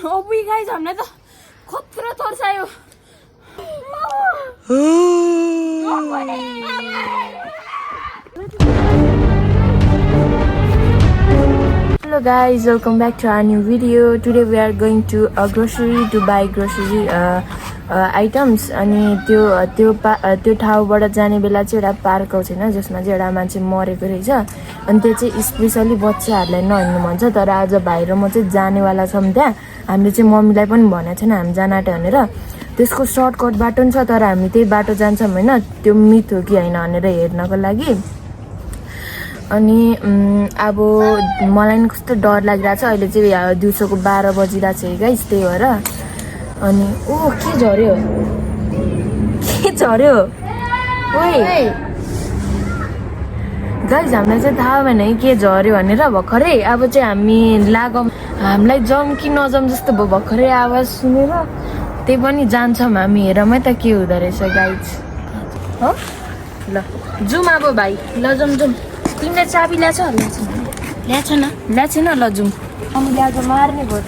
अबुई गाइस हामीलाई त खतरा तर्सायो Hello guys, welcome back to our new video. Today we are going to a grocery to buy grocery items. अनि त्यो ठाउँबाट जाने बेला चाहिँ एउटा पार्क आउँछ हैन जसमा चाहिँ एउटा मान्छे मरेको रहेछ अनि त्यो चाहिँ स्पेशली बच्चाहरूलाई नहिँड्नु भन्छ तर आज भाइ र म चाहिँ जानेवाला छौँ त्यहाँ हामीले चाहिँ मम्मीलाई पनि भनेको छैन हामी जान आँट्यो भनेर त्यसको सर्टकट बाटो नि छ तर हामी त्यही बाटो जान्छौँ हैन त्यो मिथ हो कि हैन भनेर हेर्नको लागि अनि अब मलाई नि कस्तो डर लागिरहेछ अहिले चाहिँ दिउँसोको 12 बजिरहेछ गाइस त्यही भएर अनि ओ के झर्यो ओइ गाइस हामीलाई चाहिँ थाहा भएन है के झर्यो भनेर भर्खरै अब चाहिँ हामी लागौँ हामीलाई जाउँ कि नजाउँ जस्तो भयो भर्खरै आवाज सुनेर त्यही पनि जान्छौँ हामी हेरौँ है त के हुँदो रहेछ गाइस हो ल जाउँ अब भाइ ल जाउँ तिमीले चाबी ल्याछ न ल जाउँ हामीले आज मार्ने भयो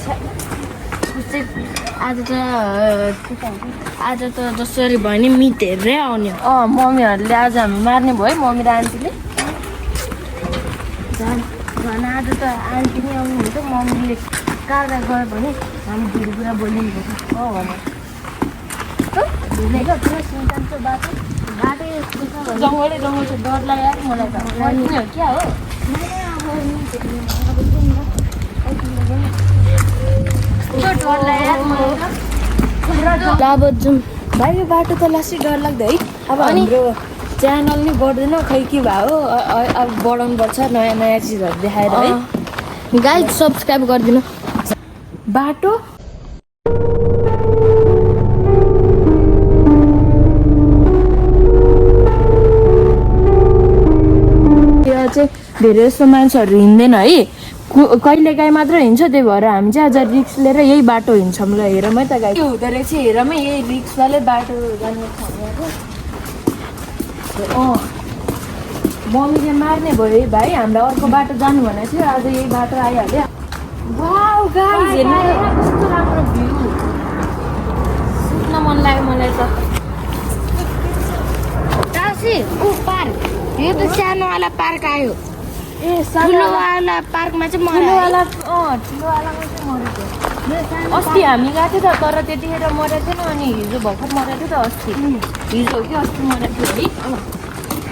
आज त जसरी भयो नि मिट हेरेरै आउने मम्मीहरूले आज हामी मार्ने भयो है मम्मी र आन्टीले झन् आज त आन्टी नै आउनु हुन्छ मम्मीले कहाँ गयो भने हामी धेरै कुरा बोलिनु पर्छ भनेर पुरा सुनसान छ बाटो जङ्गलै जङ्गल छ डर लाग्यो मलाई त क्या हो अब जाउँ भाइ यो बाटो त लास्टै डर लाग्दै है अब हाम्रो च्यानल नि बढ्दैन खै के भयो अब बढाउनु पर्छ नयाँ नयाँ चिजहरू देखाएर है गाइस सब्सक्राइब गरिदिनु बाटो चाहिँ धेरै जस्तो मान्छेहरू हिँड्दैन है कहिलेकाहीँ मात्र हिँड्छ त्यही भएर हामी चाहिँ आज रिक्स लिएर यही बाटो हिँड्छौँ ल हेरौँ है त गाई के हुँदो रहेछ हेरौँ है यही रिक्सवालै बाटो जाने मम्मीले मार्ने भयो है भाइ हामीलाई अर्को बाटो जानु भनेको थियो आज यही बाटो आइहाल्यो वाउ गाइस हेर्नु कस्तो राम्रो भ्यू सुत्न मन लाग्यो मलाई त पार्क यो त सानोवाला पार्क आयो ए ठुलोवाला पार्कमा चाहिँ ठुलोवालामा चाहिँ मरेको अस्ति हामी गएको थियो त तर त्यतिखेर मरेको थिएन अनि हिजो भर्खर मरेको थियो त अस्ति हिजो कि अस्ति मरेको थियो है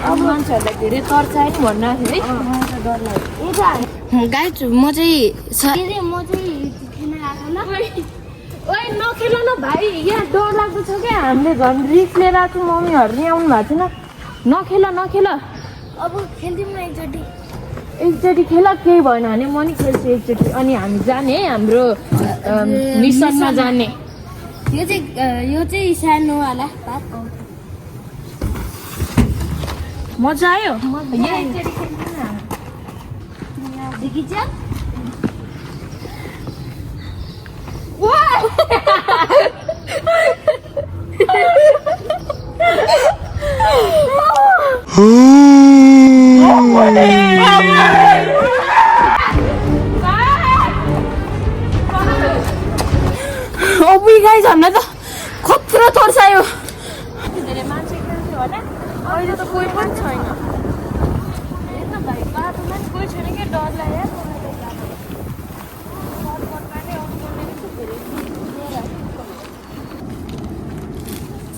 अब मान्छेहरूलाई धेरै तर्सायो नि भनिरहेको थियो है मलाई त डर लाग्यो गाइस म चाहिँ ओइ नखेल न भाइ यहाँ डर लाग्दो छ क्या हामीले झन् रिक्स लिएर आएको छौँ मम्मीहरू नि आउनु भएको थिएन नखेल अब खेल्दिउँ न एकचोटि खेल केही भएन भने म नि खेल्छु एकचोटि अनि हामी जाने है हाम्रो मिसनमा जाने यो चाहिँ सानोवाला पार्क मजा आयो एकचोटि खेल्दिउँ अबुई गाइस हामीलाई त खतरा तर्सायो धेरै मान्छे खेल्थ्यो होला अहिले त कोही पनि छैन हेर्न भाइ बाटोमा नि कोही छैन क्या डर लाग्यो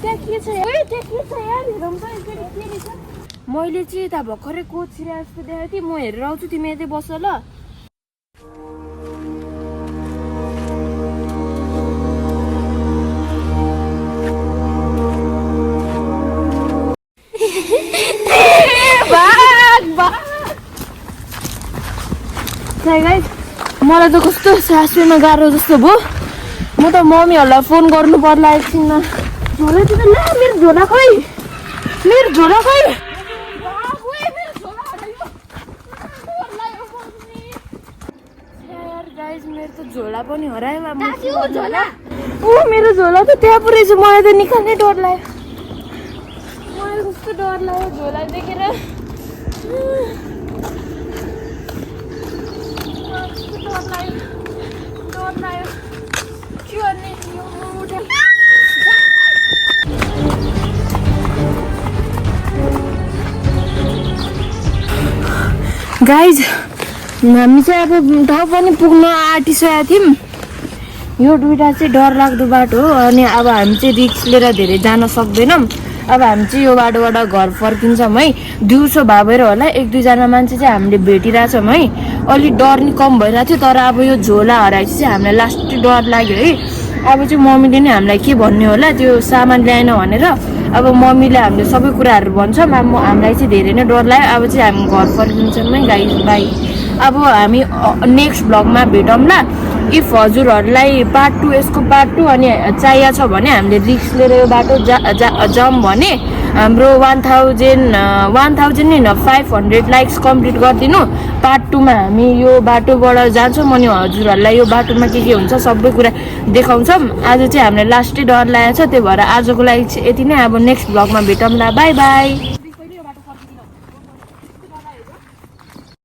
त्यहाँ के छ यार हेरौँ त के रहेछ मैले चाहिँ यता भर्खरै कोच छिरा जस्तो देखाएको थिएँ म हेरेर आउँछु तिमी यतै बस ल मलाई त कस्तो सास फेर्न गाह्रो जस्तो भयो म त मम्मीहरूलाई फोन गर्नु पर्ला एकछिनमा झोला चाहिँ ला मेरो झोला खै मेरो त झोला पनि हरायो मेरो झोला त त्यहाँ पुरै छ मलाई त निकाल्नै डर लाग्यो मलाई कस्तो डर लाग्यो झोला देखेर डर लाग्यो गाइज हामी चाहिँ अब ठाउँ पनि पुग्न आँटिसकेका थियौँ। यो दुइटा चाहिँ डरलाग्दो बाटो हो अनि अब हामी चाहिँ रिक्स लिएर धेरै जान सक्दैनौँ। अब हामी चाहिँ यो बाटोबाट घर फर्किन्छौँ है। दिउँसो भए भएर होला 1-2 जना मान्छे चाहिँ हामीले भेटिरहेछौँ है। अलिक डर नि कम भइरहेको थियो तर अब यो झोला हराएपछि चाहिँ हामीलाई लास्टै डर लाग्यो है। अब चाहिँ मम्मीले नै हामीलाई के भन्ने होला त्यो सामान ल्याएन भनेर। अब मम्मीले हामीले सबै कुराहरू भन्छ हामीलाई चाहिँ धेरै नै डर लाग्यो। अब चाहिँ हामी घर फर्किन्छौँ है गाइस बाई। अब हामी नेक्स्ट भ्लगमा भेटौँला। इफ हजुरहरूलाई पार्ट 2 यसको पार्ट 2 अनि चाहिएको छ भने हामीले रिक्स लिएर यो बाटो जाऊँ भने हाम्रो 1000 नि 500 लाइक्स कम्प्लिट गरिदिनु। पार्ट 2 मा हामी यो बाटोबाट जान्छौँ अनि हजुरहरूलाई यो बाटोमा के हुन्छ सबै कुरा देखाउँछौँ। आज चाहिँ हामीलाई लास्टै डर लागेको छ त्यही भएर आजको लागि चाहिँ यति नै। अब नेक्स्ट भ्लगमा भेटौँला बाई बाई।